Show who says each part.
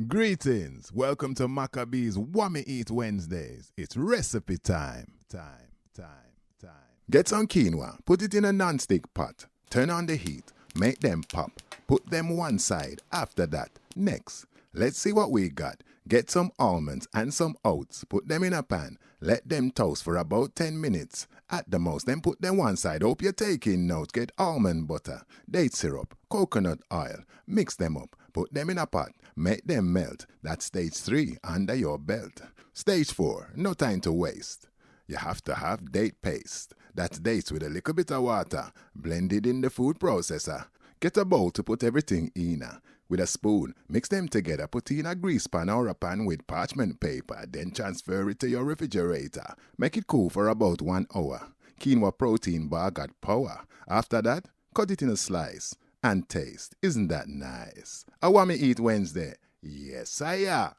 Speaker 1: Greetings. Welcome to Macka B's Whammy Eat Wednesdays. It's recipe time. Get some quinoa, put it in a non-stick pot, turn on the heat, make them pop, put them one side. After that, next. Let's see what we got. Get some almonds and some oats, put them in a pan, let them toast for about 10 minutes. At the most, then put them one side. Hope you're taking notes. Get almond butter, date syrup, coconut oil, mix them up, put them in a pot, make them melt. That's stage 3 under your belt. Stage 4, no time to waste. You have to have date paste. That's dates with a little bit of water, blended in the food processor. Get a bowl to put everything in. With a spoon, mix them together, put in a grease pan or a pan with parchment paper, then transfer it to your refrigerator. Make it cool for about 1 hour. Quinoa protein bar got power. After that, cut it in a slice and taste. Isn't that nice? A Whammy Eat Wednesday. Yes, I am.